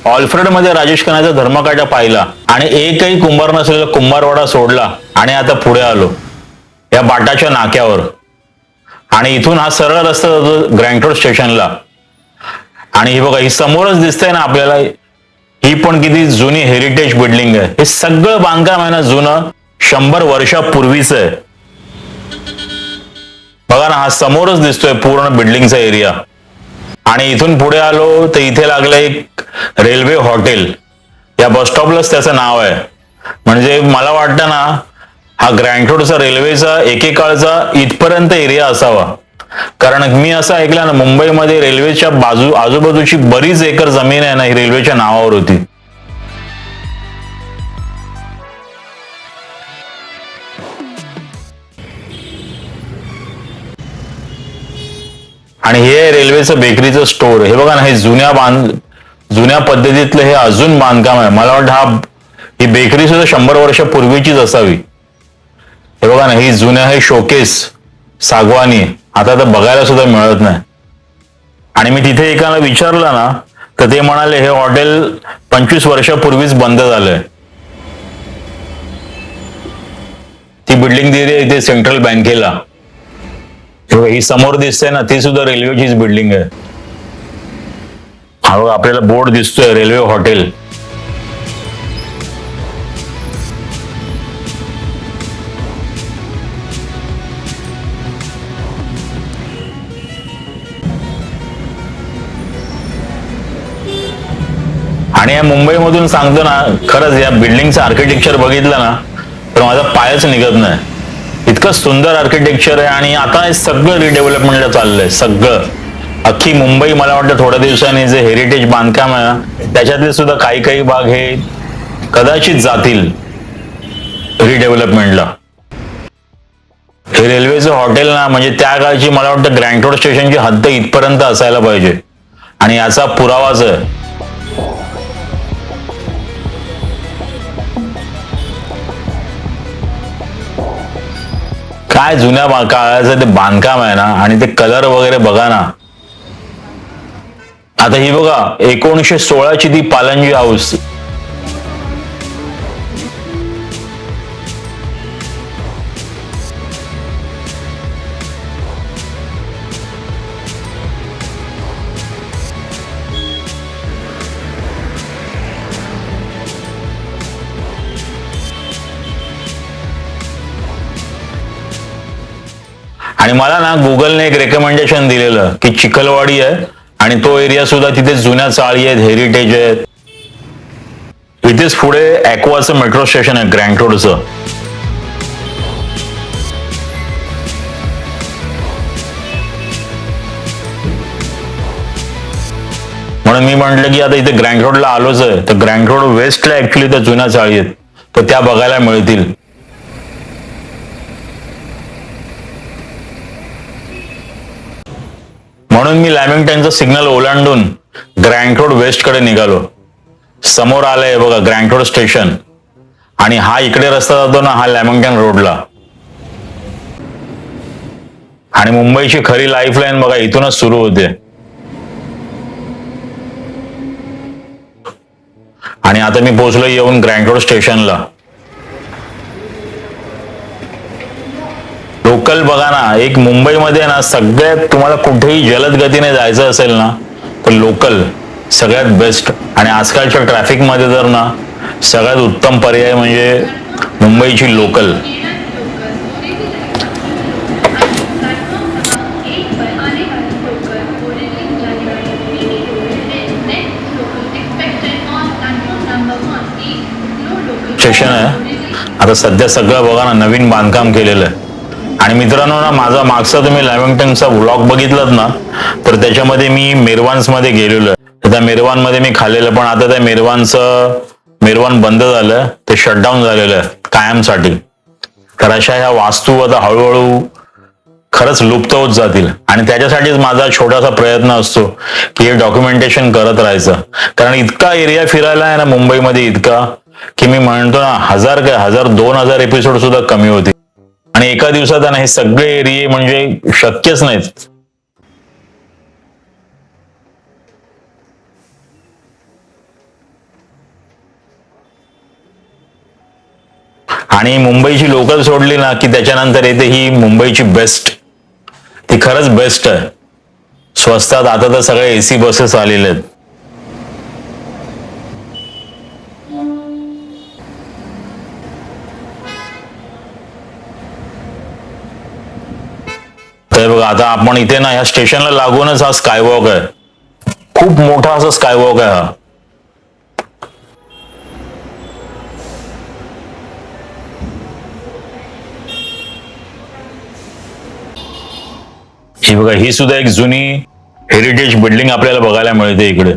Alfred मध्ये राजेश खन्नाचा धर्मकाटा पाहिला आणि एकही कुंभार नसलेला कुंभारवाडा सोडला आणि आता पुढे आलो या बाटाच्या नाक्यावर. आणि इथून हा सरळ रस्ता जातो ग्रँड रोड स्टेशनला. आणि ही बघा, ही समोरच दिसतंय ना आपल्याला, ही पण किती जुनी हेरिटेज बिल्डिंग आहे. हे सगळं बांधकाम आहे ना जुनं, 100 वर्षापूर्वीच आहे. बघा ना, हा समोरच दिसतोय पूर्ण बिल्डिंगचा एरिया. आणि इथून पुढे आलो तर इथे लागलं एक रेल्वे हॉटेल. या बस स्टॉपलाच त्याचं नाव आहे. म्हणजे मला वाटतं ना, हा ग्रँड रोडचा रेल्वेचा एकेकाळचा इथपर्यंत एरिया असावा. कारण मी असं ऐकलं ना, मुंबईमध्ये रेल्वेच्या आजूबाजूची बरीच एकर जमीन आहे ना, ही रेल्वेच्या नावावर होती. आणि हे रेल्वेचं बेकरीचं स्टोअर. हे बघा ना, हे जुन्या पद्धतीतलं हे अजून बांधकाम आहे. मला वाटतं ही बेकरी सुद्धा 100 वर्षापूर्वीचीच असावी. हे बघा ना, ही जुन्या हे शोकेस सागवानी आता तर बघायला सुद्धा मिळत नाही. आणि मी तिथे एकाला विचारलं ना, तर ते म्हणाले हे हॉटेल 25 वर्षापूर्वीच बंद झालंय. ती बिल्डिंग दिली इथे सेंट्रल बँकेला. ही समोर दिसते ना, ती सुद्धा रेल्वेचीच बिल्डिंग आहे. हा आपल्याला बोर्ड दिसतोय रेल्वे हॉटेल. आणि या मुंबईमधून सांगतो ना, खरंच या बिल्डिंगचं आर्किटेक्चर बघितलं ना तर माझा पायच निघत नाही. इतकं सुंदर आर्किटेक्चर आहे. आणि आता हे सगळं रिडेव्हलपमेंटला चाललंय सगळं. अख्खी मुंबई मला वाटतं थोड्या दिवसांनी जे हेरिटेज बांधकाम आहे ना, त्याच्यातले सुद्धा काही भाग हे कदाचित जातील रिडेव्हलपमेंटला. हे रेल्वेचं हॉटेल ना, म्हणजे त्या काळची मला वाटतं ग्रँड रोड स्टेशनची हद्द इथपर्यंत असायला पाहिजे. आणि याचा पुरावाच आहे. काय जुन्या काळाचं ते बांधकाम आहे ना, आणि ते कलर वगैरे बघा ना. आता ही बघा 1916ची ती पालनजी हाऊस. आणि मला ना गुगलने एक रेकमेंडेशन दिलेलं की चिखलवाडी आहे आणि तो एरिया सुद्धा तिथे जुन्या चाळी आहेत, हेरिटेज आहेत. इथेच पुढे ॲक्वाचं मेट्रो स्टेशन आहे ग्रँड रोडचं. म्हणून मी म्हटलं की आता इथे ग्रँड रोडला आलोच आहे, तर ग्रँड रोड वेस्टला ऍक्च्युली त्या जुन्या चाळी आहेत, तर त्या बघायला मिळतील. म्हणून मी लॅमिंग्टनचं सिग्नल ओलांडून ग्रँड रोड वेस्ट कडे निघालो. समोर आलंय बघा ग्रँड रोड स्टेशन. आणि हा इकडे रस्ता जातो ना, हा लॅमिंग्टन रोडला. आणि मुंबईची खरी लाईफलाईन बघा इथूनच सुरू होते. आणि आता मी पोहोचलो येऊन ग्रँड रोड स्टेशनला. लोकल बघा ना, एक मुंबईमध्ये ना सगळ्यात तुम्हाला कुठेही जलद गतीने जायचं असेल ना, तर लोकल सगळ्यात बेस्ट. आणि आजकालच्या ट्रॅफिक मध्ये तर ना सगळ्यात उत्तम पर्याय म्हणजे मुंबईची लोकल. स्टेशन आहे. आता सध्या सगळं बघा ना नवीन बांधकाम केलेलं आहे. आणि मित्रांनो ना, माझा मागचा तुम्ही लॅमिंग्टनचा व्लॉग बघितलात ना, तर त्याच्यामध्ये मी मिरवान्स मध्ये गेलेलो आहे. त्या मिरवान मध्ये मी खाल्लेलं, पण आता त्या मिरवान बंद झालं, ते शटडाऊन झालेलं आहे कायमसाठी. तर अशा ह्या वास्तू आता हळूहळू खरंच लुप्त होत जातील. आणि त्याच्यासाठीच माझा छोटासा प्रयत्न असतो की हे डॉक्युमेंटेशन करत राहायचं. कारण इतका एरिया फिरायला आहे ना मुंबईमध्ये इतका, की मी म्हणतो ना 1000-2000 एपिसोड सुद्धा कमी होतील. आणि एका दिवसात आहे ना हे सगळे एरिये म्हणजे शक्यच नाहीत. आणि मुंबईची लोकल सोडली ना की त्याच्यानंतर येते ही मुंबईची बेस्ट, ती खरंच बेस्ट आहे. स्वस्तात आता तर सगळे एसी बसेस आलेले आहेत. तर बघा आता आपण इथे ना ह्या स्टेशनला लागूनच हा स्कायवॉक आहे. खूप मोठा असा स्कायवॉक आहे हा. ही बघा ही सुद्धा एक जुनी हेरिटेज बिल्डिंग आपल्याला बघायला मिळते इकडे.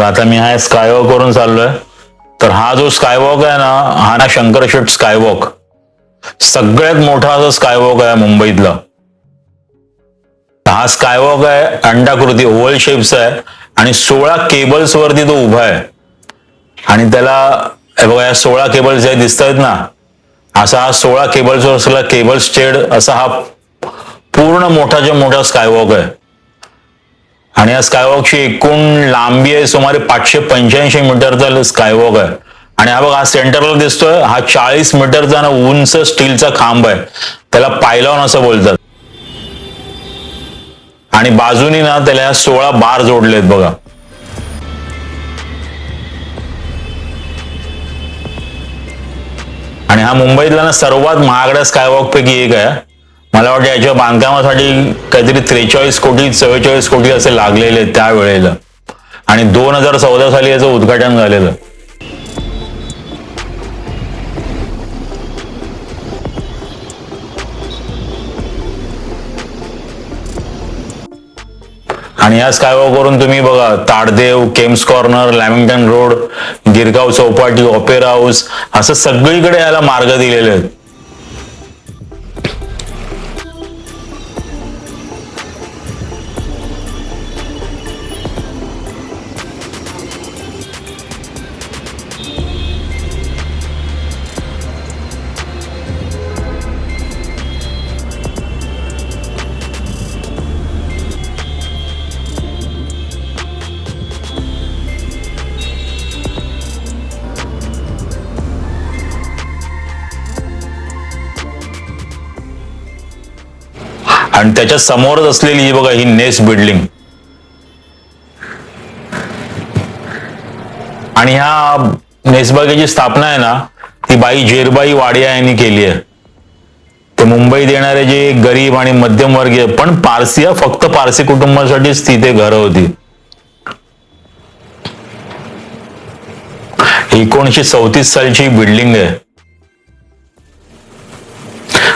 आता मी हा स्कायवॉक वरून चाललोय. तर हा जो स्कायवॉक आहे ना हा ना शंकरशेठ स्कायवॉक, सगळ्यात मोठा असा स्कायवॉक आहे मुंबईतला. हा स्कायवॉक आहे अंडाकृती ओव्हल शेप्स आहे आणि 16 केबल्स वरती तो उभा आहे. आणि त्याला बघा या 16 केबल्स जे दिसत आहेत ना, असा हा 16 केबल्स वर असलेला केबल स्टेड असा हा पूर्ण मोठाच्या मोठा स्कायवॉक आहे. आणि या स्कायवॉकची एकूण लांबी आहे सुमारे 585 मीटरचा स्कायवॉक आहे. आणि हा बघा हा सेंटरला दिसतोय हा 40 मीटरचा ना उंच स्टीलचा खांब आहे, त्याला पायलॉन असं बोलतात. आणि बाजूनी ना त्याला 16 बार जोडलेत बघा. आणि हा मुंबईतला ना सर्वात महागड्या स्कायवॉक पैकी एक आहे. मला वाटतं याच्या बांधकामासाठी काहीतरी 43 कोटी 44 कोटी असे लागलेले त्यावेळेला. आणि 2014 साली याचं उद्घाटन झालेलं. आणि या स्कायवॉक वरून तुम्ही बघा ताडदेव, Kemps Corner, Lamington Road, Girgaon Chowpatty, Opera House असं सगळीकडे याला मार्ग दिलेले आहेत. आणि त्याच्या समोरच असलेली ही बघा ही नेस बिल्डिंग. आणि ह्या नेसबागेची स्थापना आहे ना ती बाई जेरबाई वाडिया यांनी केली आहे. ते मुंबईत येणारे जे गरीब आणि मध्यमवर्गीय पण पारसी, फक्त पारसी कुटुंबासाठीच तिथे घरं होती. 1934 सालची बिल्डिंग आहे.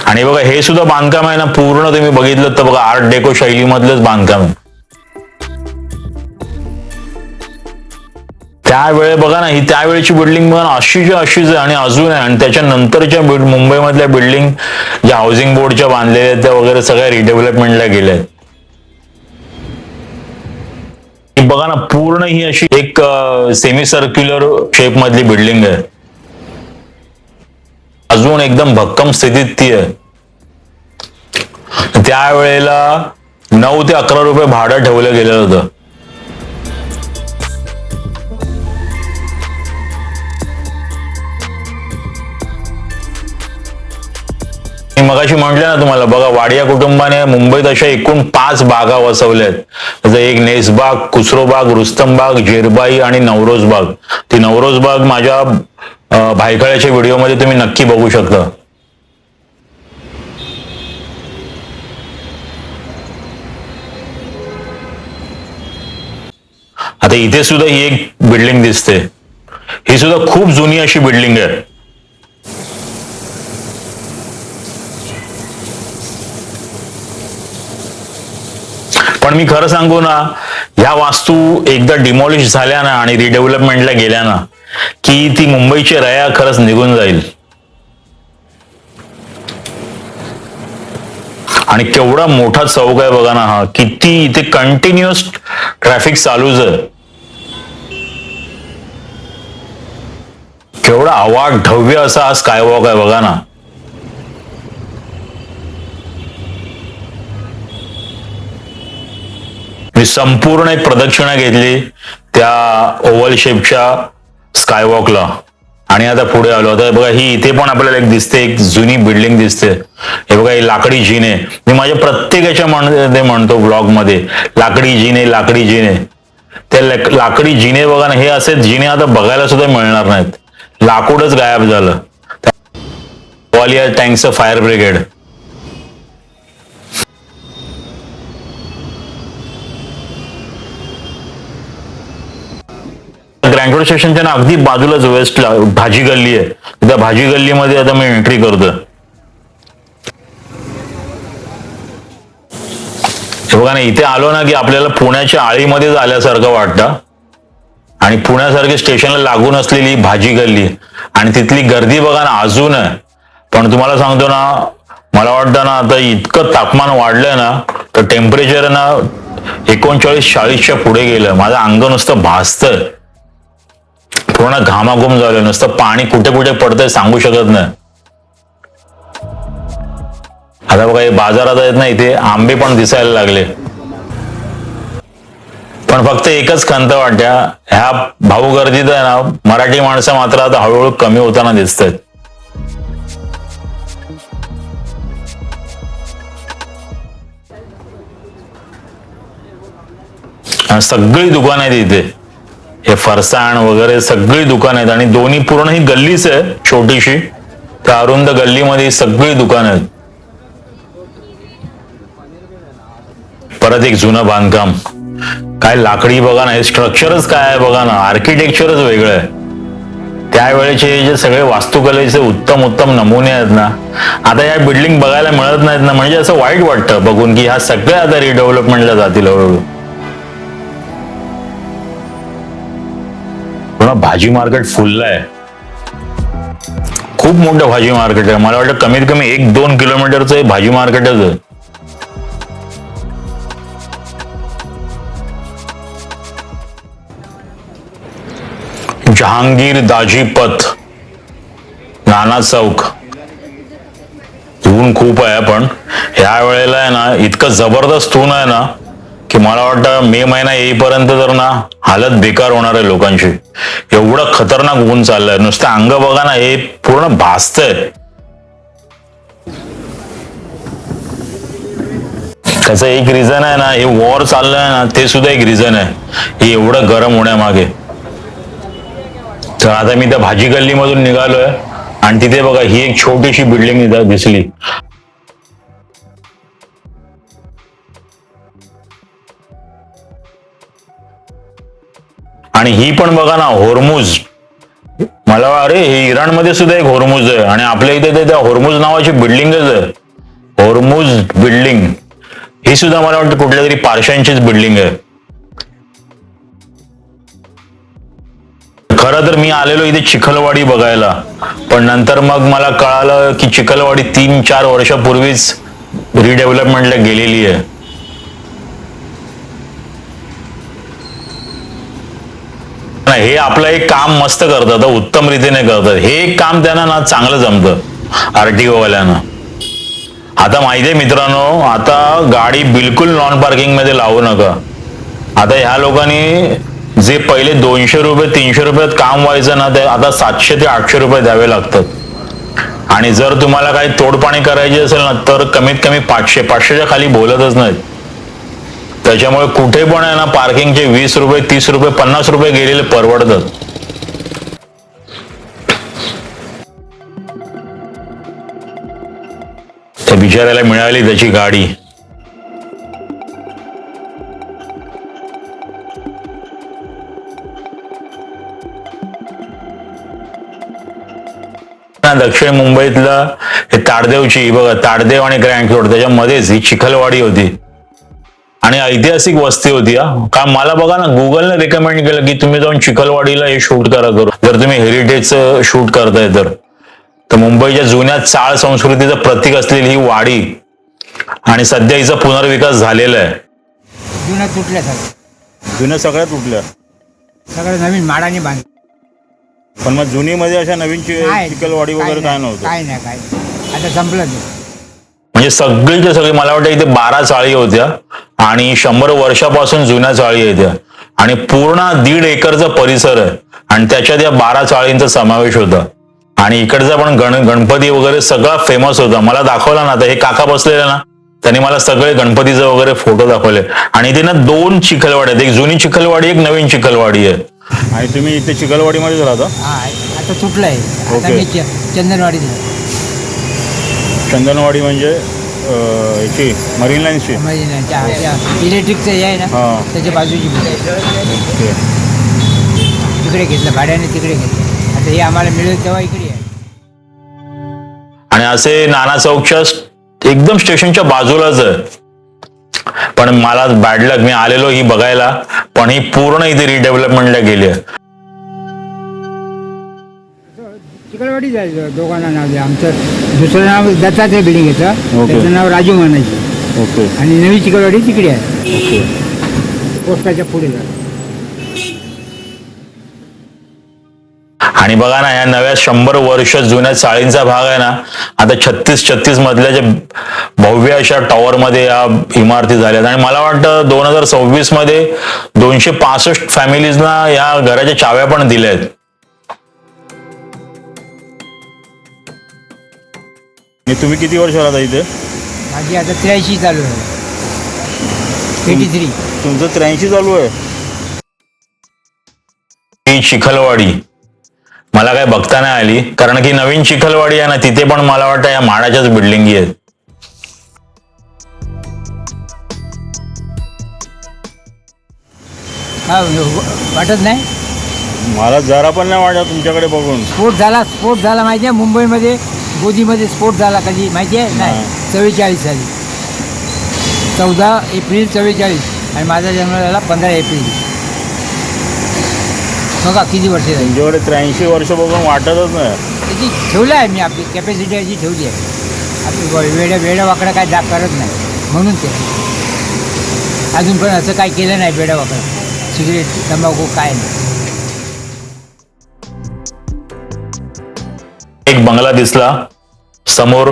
आणि बघा हे सुद्धा बांधकाम आहे ना पूर्ण तुम्ही बघितलं तर बघा आर्ट डेको शैलीमधलंच बांधकाम आहे. त्यावेळे बघा ना ही त्यावेळेची बिल्डिंग बघा अशीच आहे आणि अजून आहे. आणि त्याच्या नंतरच्या मुंबईमधल्या बिल्डिंग ज्या हाऊसिंग बोर्डच्या बांधलेल्या आहेत त्या वगैरे सगळ्या रिडेव्हलपमेंटला गेल्या आहेत. बघा ना पूर्ण ही अशी एक सेमी सर्क्युलर शेप मधली बिल्डिंग आहे. अजून एकदम भक्कम स्थितीत ती आहे. त्यावेळेला 9 ते 11 रुपये भाडं ठेवलं गेलं होतं. मगाशी म्हटलं ना तुम्हाला बघा वाडिया कुटुंबाने मुंबईत अशा एकूण 5 बागा वसवल्यात. जसं एक नेसबाग, खुसरोबाग, रुस्तमबाग, जेरबाई आणि नवरोज बाग. ती नवरोज बाग माझ्या भायखळ्याच्या व्हिडिओमध्ये तुम्ही नक्की बघू शकता. आता इथे सुद्धा ही एक बिल्डिंग दिसते. ही सुद्धा खूप जुनी अशी बिल्डिंग आहे. पण मी खरं सांगू ना ह्या वास्तू एकदा डिमॉलिश झाल्या ना आणि रिडेव्हलपमेंटला गेल्या ना की ती मुंबईची रया खरंच निघून जाईल. आणि केवढा मोठा चौक आहे बघा ना हा, किती इथे कंटिन्युअस ट्रॅफिक चालूच आहे. केवढा अवाढव्य असा हा स्कायवॉक आहे बघा ना. मी संपूर्ण एक प्रदक्षिणा घेतली त्या ओव्हल शेपच्या स्कायवॉकला आणि आता पुढे आलो. आता बघा ही इथे पण आपल्याला एक दिसते, एक जुनी बिल्डिंग दिसते. हे बघा ही लाकडी जिने. मी माझ्या प्रत्येकाच्या म्हणतो ब्लॉग मध्ये लाकडी जिने, लाकडी जिने. त्या लाकडी जिने बघा ना, हे असे जिने आता बघायला सुद्धा मिळणार नाहीत. लाकूडच गायब झालं. ग्वालियर टँक्सचं फायर ब्रिगेड. ग्रँड रोड स्टेशनच्या ना अगदी बाजूलाच वेस्टला भाजी गल्ली आहे. त्या भाजी गल्लीमध्ये आता मी एंट्री करतोय. बघा ना, इथे आलो ना की आपल्याला पुण्याच्या आळीमध्येच आल्यासारखं वाटतं. आणि पुण्यासारखी स्टेशनला लागून असलेली भाजी गल्ली आणि तिथली गर्दी बघा ना अजून आहे. पण तुम्हाला सांगतो ना, मला वाटतं ना आता इतकं तापमान वाढलंय ना तर टेम्परेचर ना 39-40च्या पुढे गेलं. माझं अंग नुसतं भासतंय, पूर्ण घामाघूम झालं. नुसतं पाणी कुठे कुठे पडतंय सांगू शकत नाही. आता बघा हे बाजारात आहेत ना, इथे आंबे पण दिसायला लागले. पण फक्त एकच खंत वाटत्या, ह्या भाऊ गर्दीत आहे ना मराठी माणसं मात्र आता हळूहळू कमी होताना दिसत आहेत. सगळी दुकान आहेत इथे, हे फरसाण वगैरे सगळी दुकान आहेत आणि दोन्ही पूर्ण ही गल्लीच आहे छोटीशी. त्या अरुंद गल्लीमध्ये सगळी दुकान आहेत. परत एक जुनं बांधकाम, काय लाकडी बघा ना, हे स्ट्रक्चरच काय आहे बघा ना, आर्किटेक्चरच वेगळं आहे. त्यावेळेचे जे सगळे वास्तुकलेचे उत्तम उत्तम नमुने आहेत ना, आता या बिल्डिंग बघायला मिळत नाहीत ना. म्हणजे असं वाईट वाटतं बघून की ह्या सगळ्या आता रिडेव्हलपमेंटला जातील हळूहळू. भाजी मार्केट फुललं आहे, खूप मोठं भाजी मार्केट आहे. मला वाटतं कमीत कमी 1-2 किलोमीटरचं हे भाजी मार्केटच आहे. जहांगीर दाजी पथ, नाना चौक. ऊन खूप आहे पण ह्या वेळेला आहे ना इतकं जबरदस्त ऊन आहे ना की मला वाटतं मे महिना येईपर्यंत तर ना हालत बेकार होणार आहे लोकांची. एवढं खतरनाक ऊन चाललंय, नुसतं अंग बघा ना हे पूर्ण भासतंय. त्याचं एक रिझन आहे ना, हे वॉर चाललंय ना, ते सुद्धा एक रिझन आहे हे एवढं गरम होण्यामागे. तर आता मी त्या भाजी गल्ली मधून निघालोय आणि तिथे बघा ही एक छोटीशी बिल्डिंग दिसली. आणि ही पण बघा ना होर्मुज. मला अरे हे इराणमध्ये सुद्धा एक होर्मुज आहे आणि आपल्या इथे त्या होर्मुज नावाची बिल्डिंगच आहे, होर्मुज बिल्डिंग. ही सुद्धा मला वाटतं कुठल्या तरी पारशांचीच बिल्डिंग आहे. खरं तर मी आलेलो इथे चिखलवाडी बघायला, पण नंतर मग मला कळालं की चिखलवाडी 3-4 वर्षापूर्वीच रिडेव्हलपमेंटला गेलेली आहे. हे आपलं एक काम मस्त करतात, उत्तम रीतीने करतात. हे एक काम त्यांना ना चांगलं जमतं आरटीओ वाल्यांना. आता माहितीये मित्रांनो, आता गाडी बिलकुल नॉन पार्किंग मध्ये लावू नका. आता ह्या लोकांनी जे पहिले 200 रुपये 300 रुपयात काम व्हायचं ना, ते आता 700 ते 800 रुपये द्यावे लागतात. आणि जर तुम्हाला काही तोडपाणी करायची असेल ना तर कमीत कमी 500च्या खाली बोलतच नाहीत. त्याच्यामुळे कुठे पण आहे ना पार्किंगचे 20 रुपये 30 रुपये 50 रुपये गेलेले परवडतात. त्या बिचाऱ्याला मिळाली त्याची गाडी. दक्षिण मुंबईतलं हे ताडदेवची बघा, ताडदेव आणि ग्रँड रोड त्याच्यामध्येच ही चिखलवाडी होती. आणि ऐतिहासिक वस्ती होती का मला बघा ना गुगलने रेकमेंड केलं की तुम्ही जाऊन चिखलवाडीला हे शूट करा करू जर तुम्ही हेरिटेजचं शूट करताय तर मुंबईच्या जुन्या चाळ संस्कृतीचं प्रतीक असलेली ही वाडी आणि सध्या हिचा पुनर्विकास झालेला आहे. जुन्या तुटल्या सगळ्या जुन्या सगळ्या तुटल्या सगळं नवीन माडाने बांध पण मग जुनीमध्ये अशा नवीन चिखलवाडी वगैरे काय नव्हतं. काय नाही काय आता संपलं ते. म्हणजे सगळीच्या सगळी मला वाटतं इथे 12 चाळी होत्या आणि 100 वर्षापासून जुन्या चाळी येत्या आणि पूर्ण 1.5 एकरचा परिसर आहे आणि त्याच्यात या 12 चाळींचा समावेश होता. आणि इकडचा पण गणपती वगैरे सगळा फेमस होता. मला दाखवला ना आता हे काका बसलेले ना त्यांनी मला सगळे गणपतीचे वगैरे फोटो दाखवले आणि इथे ना 2 चिखलवाडी आहेत. एक जुनी चिखलवाडी एक नवीन चिखलवाडी आहे. आणि तुम्ही इथे चिखलवाडीमध्येच राहता. हा आता तुटलंय आता मी चंदनवाडीत आहे. चंदनवाडी म्हणजे याची मरीन लाईन्सची इलेक्ट्रिकचं हे आहे ना त्याच्या बाजूची तिकडे घेतलं भाड्याने तिकडे घेतलं. आता हे आम्हाला मिळेल तेव्हा इकडे आहे. आणि असे नाना चौकच्या एकदम स्टेशनच्या बाजूलाच आहे. पण मला बॅड लक मी आलेलो ही बघायला पण ही पूर्ण इथे रिडेव्हलपमेंटला गेली आहे. चिखलवाडी जायचं दोघांना नाव द्या. आमचं दुसरं नाव दत्तात्रय बिल्डिंग येतं त्याचं नाव राजू म्हणायचं. ओके. आणि नवी चिखलवाडी तिकडे आहे पोस्टाच्या पुढे जा. आणि बघा ना या नव्या 100 वर्ष जुन्या चाळींचा भाग आहे ना आता 36 मधल्या जे भव्य अशा टॉवर मध्ये या इमारती झाल्यात. आणि मला वाटतं 2026 मध्ये 265 फॅमिलीजना या घराच्या चाव्या पण दिल्या आहेत. तुम्ही किती वर्ष राहता इथे. माझी आता 83 चालू आहे. 83 तुमचं 83 चालू आहे. ही चिखलवाडी मला काय बघता नाही आली कारण की नवीन चिखलवाडी आहे ना तिथे पण मला वाटतं या म्हाडाच्याच बिल्डिंगी आहेत. वाटत नाही मला जरा पण नाही वाटत तुमच्याकडे बघून. स्फोट झाला माहिती आहे मुंबईमध्ये गोदीमध्ये स्फोट झाला कधी माहिती आहे नाही 44 साली 14 एप्रिल 44 आणि माझा जन्म झाला 15 एप्रिल. बघा किती वर्ष झाली. तुमच्याकडे 83 वर्ष बघून वाटतच नाही. त्याची ठेवलं आहे मी आपली कॅपॅसिटी याची ठेवली आहे. आपली वेड्या वाकडा काय दाग करत नाही म्हणून ते अजून पण असं काय केलं नाही वेड्या वाकडा सिगरेट तंबाखू काय नाही. एक बंगला दिसला समोर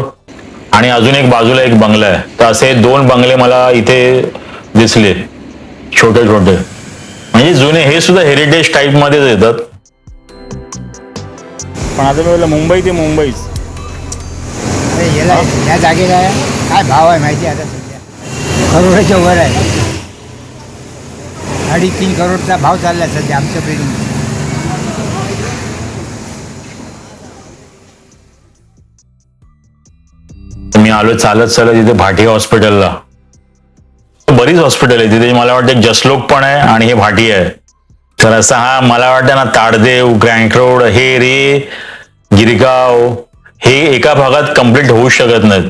आणि अजून एक बाजूला एक बंगला आहे. तर असे 2 बंगले मला इथे दिसले छोटे छोटे म्हणजे जुने हे सुद्धा हेरिटेज टाईप मध्येच येतात. पण आता मी मुंबई ते मुंबईच. अरे या जागेला काय भाव आहे माहिती आहे आता सध्या करोडाच्या वर आहे. 2.5-3 करोडचा भाव चालला आहे सध्या आमच्या बिल्डिंग. मी आलो चालत इथे भाटी हॉस्पिटलला. बरीच हॉस्पिटल आहे तिथे मला वाटतं जसलोक पण आहे आणि हे भाटी आहे. तर असं हा मला वाटतं ना ताडदेव ग्रँड रोड हे रे गिरगाव हे एका भागात कम्प्लीट होऊ शकत नाहीत.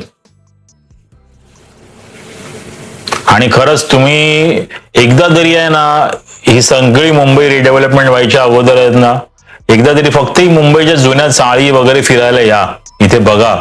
आणि खरंच तुम्ही एकदा तरी आहे ना ही सगळी मुंबई रिडेव्हलपमेंट व्हायच्या अगोदर आहेत ना एकदा तरी फक्त ही मुंबईच्या जुन्या चाळी वगैरे फिरायला या इथे बघा.